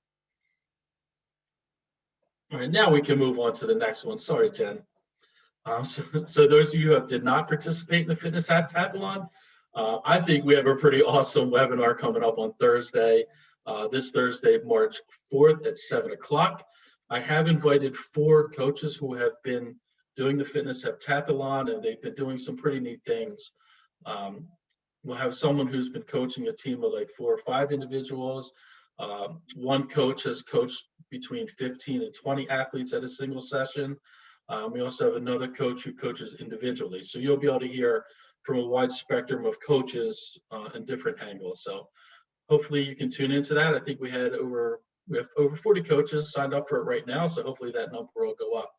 All right, now we can move on to the next one. Sorry, Jen. So those of you who did not participate in the fitness heptathlon, I think we have a pretty awesome webinar coming up on Thursday, this Thursday, March 4th at 7 o'clock. I have invited 4 coaches who have been doing the fitness heptathlon, and they've been doing some pretty neat things. We'll have someone who's been coaching a team of like 4 or 5 individuals. One coach has coached between 15 and 20 athletes at a single session. We also have another coach who coaches individually. So you'll be able to hear from a wide spectrum of coaches in different angles. So hopefully you can tune into that. I think we have over 40 coaches signed up for it right now. So hopefully that number will go up.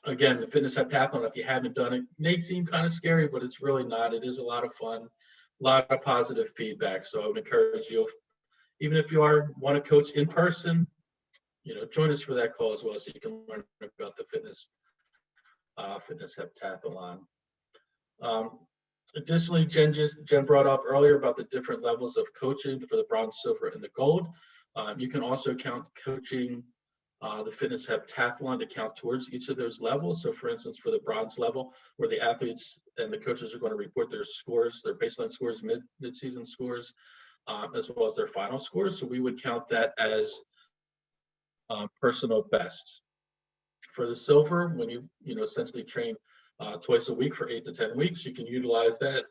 Again, the fitness heptathlon, if you haven't done it, may seem kind of scary, but it's really not. It is a lot of fun, a lot of positive feedback. So I would encourage you, even if you want to coach in person, join us for that call as well, so you can learn about the fitness heptathlon. Additionally, Jen brought up earlier about the different levels of coaching for the bronze, silver, and the gold. You can also count coaching the fitness heptathlon to count towards each of those levels. So for instance, for the bronze level, where the athletes and the coaches are going to report their scores, their baseline scores, mid-season scores, as well as their final scores. So we would count that as personal best. For the silver, when you essentially train twice a week for 8 to 10 weeks, you can utilize that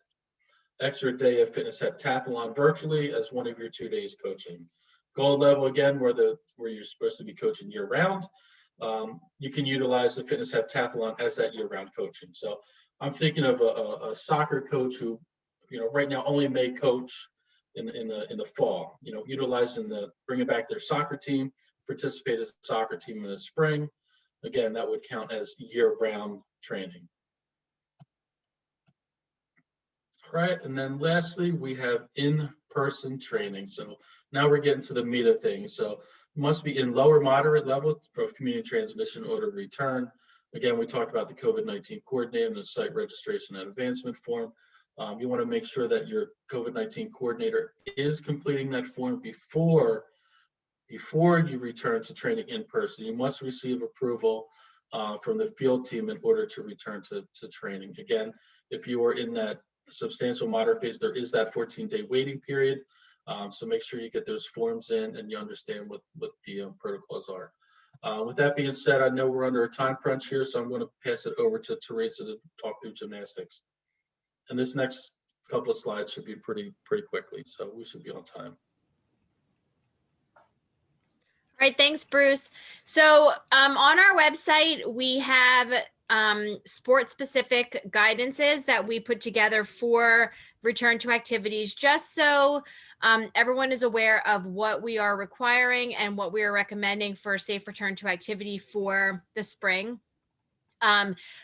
extra day of fitness heptathlon virtually as one of your 2 days coaching. Gold level, again, where you're supposed to be coaching year round, you can utilize the fitness heptathlon as that year round coaching. So I'm thinking of a soccer coach who, right now only may coach in the fall, bringing back their soccer team, participate as a soccer team in the spring. Again, that would count as year-round training. All right, and then lastly, we have in-person training. So now we're getting to the meat of things. So must be in lower moderate level of community transmission in order to return. Again, we talked about the COVID-19 coordinator and the site registration and advancement form. You want to make sure that your COVID-19 coordinator is completing that form before you return to training in person. You must receive approval from the field team in order to return to training. Again, if you are in that substantial moderate phase, there is that 14-day waiting period. So make sure you get those forms in and you understand what the protocols are. With that being said, I know we're under a time crunch here, so I'm going to pass it over to Teresa to talk through gymnastics. And this next couple of slides should be pretty quickly, so we should be on time. All right, thanks, Bruce. So on our website, we have sport-specific guidances that we put together for return to activities, just so everyone is aware of what we are requiring and what we are recommending for a safe return to activity for the spring.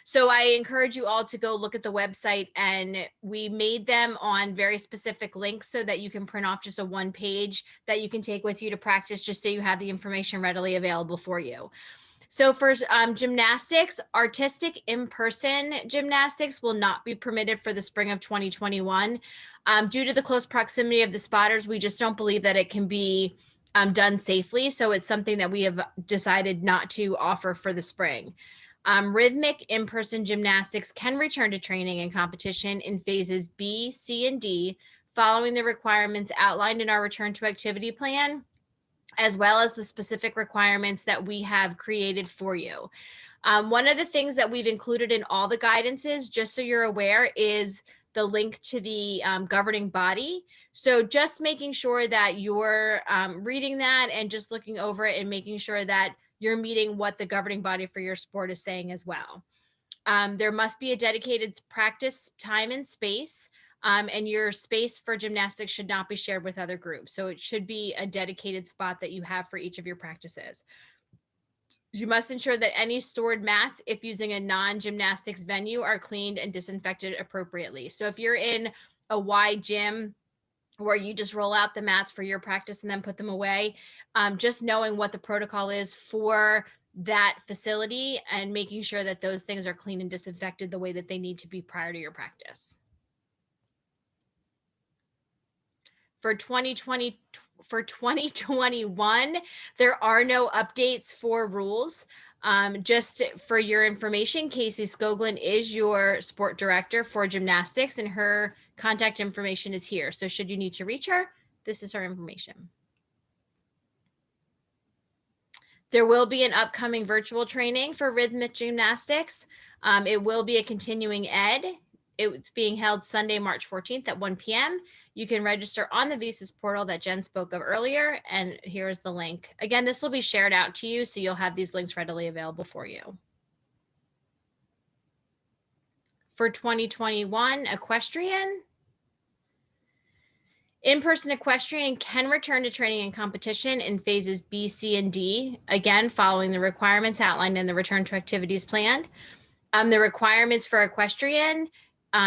So I encourage you all to go look at the website, and we made them on very specific links so that you can print off just a one page that you can take with you to practice, just so you have the information readily available for you. So for gymnastics, artistic in-person gymnastics will not be permitted for the spring of 2021. Due to the close proximity of the spotters, we just don't believe that it can be done safely. So it's something that we have decided not to offer for the spring. Rhythmic in-person gymnastics can return to training and competition in phases B, C, and D, following the requirements outlined in our return to activity plan, as well as the specific requirements that we have created for you. One of the things that we've included in all the guidances, just so you're aware, is the link to the governing body. So just making sure that you're reading that and just looking over it and making sure that you're meeting what the governing body for your sport is saying as well. There must be a dedicated practice time and space, and your space for gymnastics should not be shared with other groups. So it should be a dedicated spot that you have for each of your practices. You must ensure that any stored mats, if using a non-gymnastics venue, are cleaned and disinfected appropriately. So if you're in a wide gym where you just roll out the mats for your practice and then put them away, just knowing what the protocol is for that facility and making sure that those things are clean and disinfected the way that they need to be prior to your practice. For 2021, there are no updates for rules. Just for your information, Casey Skoglund is your sport director for gymnastics, and her contact information is here. So should you need to reach her, this is her information. There will be an upcoming virtual training for rhythmic gymnastics. It will be a continuing ed. It's being held Sunday, March 14th at 1 p.m. You can register on the Visas portal that Jen spoke of earlier, and here's the link. Again, this will be shared out to you, so you'll have these links readily available for you. For 2021, equestrian. In-person equestrian can return to training and competition in phases B, C, and D, again, following the requirements outlined in the return to activities plan. The requirements for equestrian,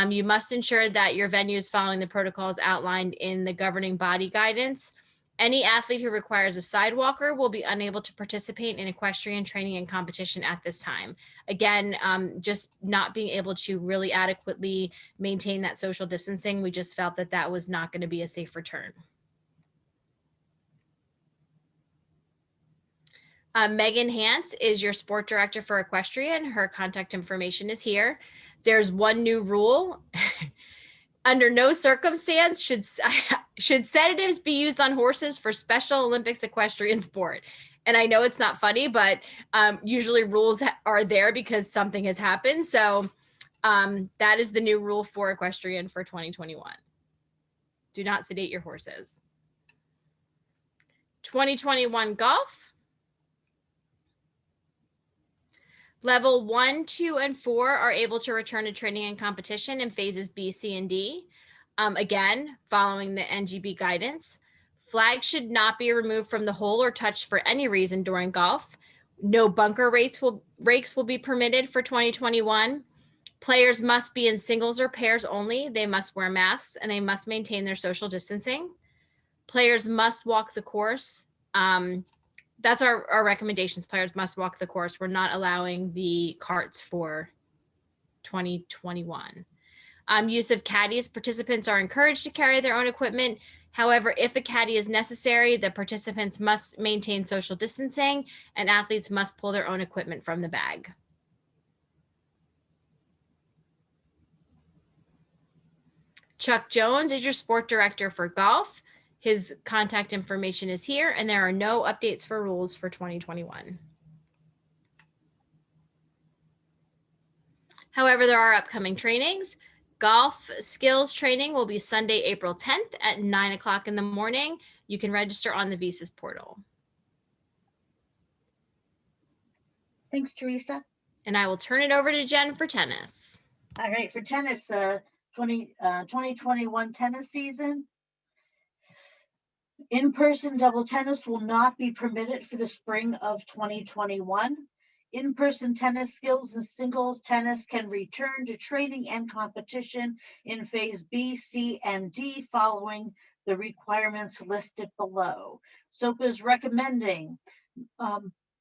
you must ensure that your venue is following the protocols outlined in the governing body guidance. Any athlete who requires a sidewalker will be unable to participate in equestrian training and competition at this time. Again, just not being able to really adequately maintain that social distancing, we just felt that that was not going to be a safe return. Megan Hance is your sport director for equestrian. Her contact information is here. There's one new rule. Under no circumstance should sedatives be used on horses for Special Olympics equestrian sport. And I know it's not funny, but usually rules are there because something has happened. So that is the new rule for equestrian for 2021. Do not sedate your horses. 2021 golf. Level 1, 2, and 4 are able to return to training and competition in phases B, C, and D. Again, following the NGB guidance. Flags should not be removed from the hole or touched for any reason during golf. No bunker rakes will be permitted for 2021. Players must be in singles or pairs only. They must wear masks and they must maintain their social distancing. Players must walk the course. That's our recommendations. Players must walk the course. We're not allowing the carts for 2021. Use of caddies. Participants are encouraged to carry their own equipment. However, if a caddy is necessary, the participants must maintain social distancing and athletes must pull their own equipment from the bag. Chuck Jones is your sport director for golf. His contact information is here, and there are no updates for rules for 2021. However, there are upcoming trainings. Golf skills training will be Sunday, April 10th at 9 o'clock in the morning. You can register on the Visas portal. Thanks, Teresa. And I will turn it over to Jen for tennis. All right, for tennis, the 2021 tennis season. In-person double tennis will not be permitted for the spring of 2021. In-person tennis skills and singles tennis can return to training and competition in phase B, C, and D following the requirements listed below. SOPA is recommending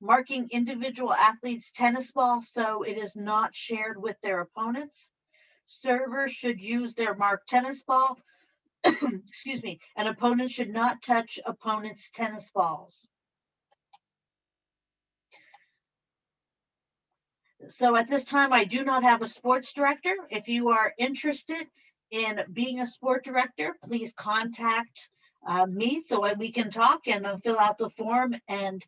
marking individual athletes' tennis ball so it is not shared with their opponents. Servers should use their marked tennis ball, excuse me, and opponents should not touch opponents' tennis balls. So at this time, I do not have a sports director. If you are interested in being a sport director, please contact me so we can talk and fill out the form and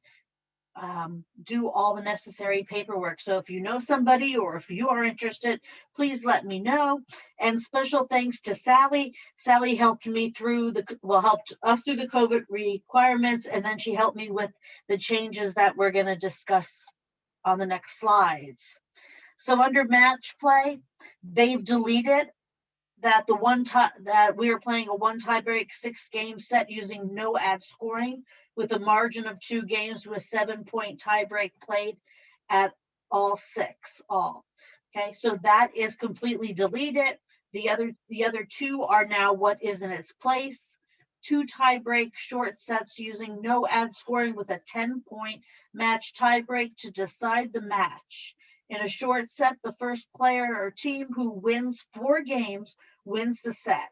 do all the necessary paperwork. So if you know somebody or if you are interested, please let me know. And special thanks to Sally. Sally helped me through helped us through the COVID requirements, and then she helped me with the changes that we're going to discuss on the next slides. So under match play, they've deleted that that we are playing a 1 tiebreak 6-game set using no ad scoring with a margin of 2 games with 7-point tiebreak played at all 6. Okay, so that is completely deleted. The other 2 are now what is in its place. 2 tiebreak short sets using no ad scoring with a 10-point match tiebreak to decide the match. In a short set, the first player or team who wins 4 games wins the set,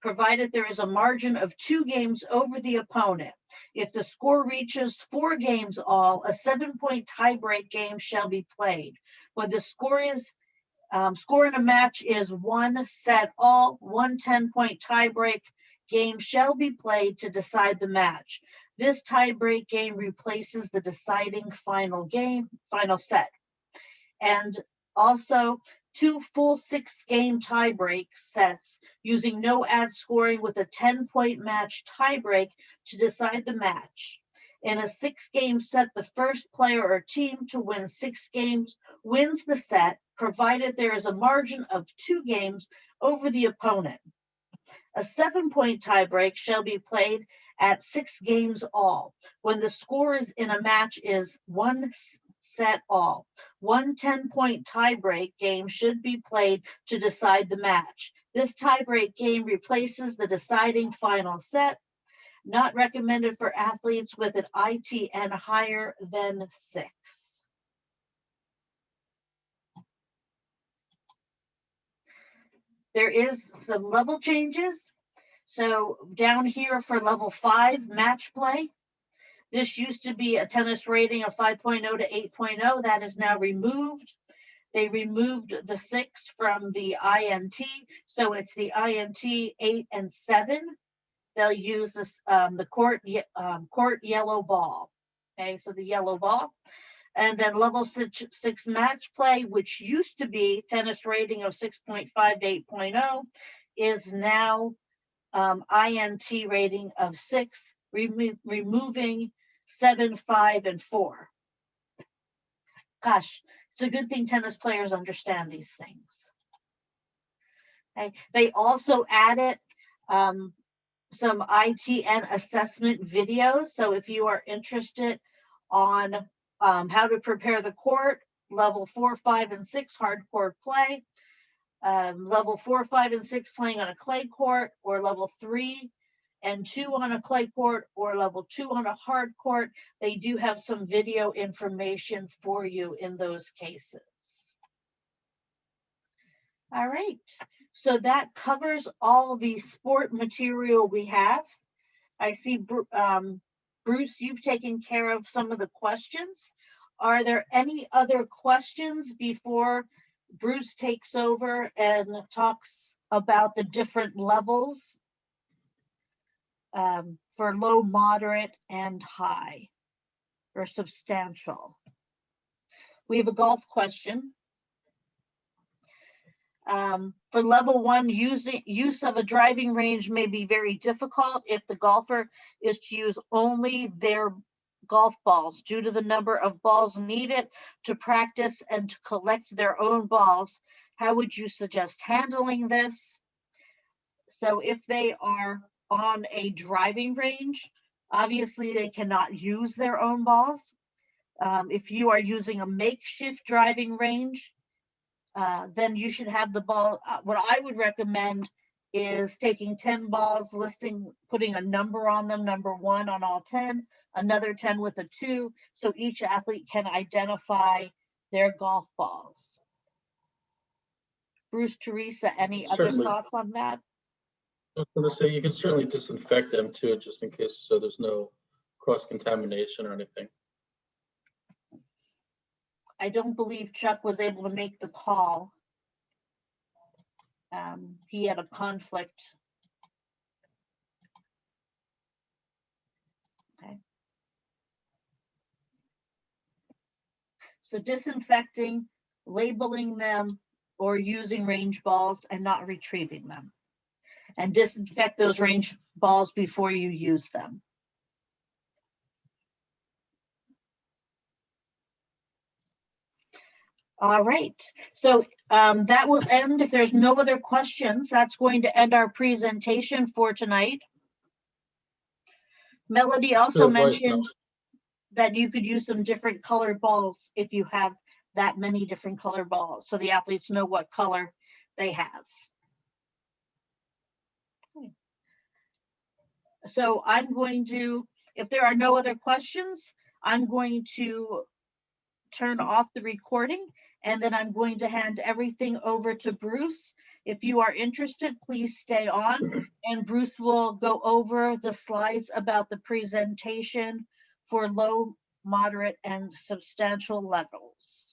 provided there is a margin of 2 games over the opponent. If the score reaches 4 games all, a 7-point tiebreak game shall be played. When the score in a match is 1 set all, 1 10-point tiebreak game shall be played to decide the match. This tiebreak game replaces the deciding final set. And also 2 full 6-game tiebreak sets using no ad scoring with a 10-point match tiebreak to decide the match. In a 6-game set, the first player or team to win 6 games wins the set, provided there is a margin of 2 games over the opponent. A 7-point tiebreak shall be played at 6 games all, when the scores in a match is 1 set all. 1 10-point tiebreak game should be played to decide the match. This tiebreak game replaces the deciding final set. Not recommended for athletes with an ITN higher than 6. There is some level changes. So down here for level 5 match play, this used to be a tennis rating of 5.0 to 8.0. That is now removed. They removed the 6 from the INT. So it's the INT 8 and 7. They'll use this the court yellow ball. Okay, so the yellow ball. And then level 6 match play, which used to be tennis rating of 6.5 to 8.0, is now INT rating of 6, removing 7, 5, and 4. Gosh, it's a good thing tennis players understand these things. Okay. They also added some ITN assessment videos. So if you are interested on how to prepare the court, level 4, 5, and 6 hard court play, level 4, 5, and 6 playing on a clay court, or level 3 and 2 on a clay court, or level 2 on a hard court. They do have some video information for you in those cases. All right, so that covers all the sport material we have. I see, Bruce, you've taken care of some of the questions. Are there any other questions before Bruce takes over and talks about the different levels for low, moderate, and high, or substantial? We have a golf question. For level 1, use of a driving range may be very difficult if the golfer is to use only their golf balls due to the number of balls needed to practice and to collect their own balls. How would you suggest handling this? So if they are on a driving range, obviously they cannot use their own balls. If you are using a makeshift driving range, then you should have the ball. What I would recommend is taking 10 balls, putting a number on them, number 1 on all 10, another 10 with a 2, so each athlete can identify their golf balls. Bruce, Teresa, any other Certainly. thoughts on that? I was going to say you can certainly disinfect them too, just in case, so there's no cross-contamination or anything. I don't believe Chuck was able to make the call. He had a conflict. Okay. So disinfecting, labeling them, or using range balls and not retrieving them. And disinfect those range balls before you use them. All right, so that will end. If there's no other questions, that's going to end our presentation for tonight. Melody also mentioned that you could use some different colored balls if you have that many different color balls, so the athletes know what color they have. So I'm going to, if there are no other questions, I'm going to turn off the recording, and then I'm going to hand everything over to Bruce. If you are interested, please stay on, and Bruce will go over the slides about the presentation for low, moderate, and substantial levels.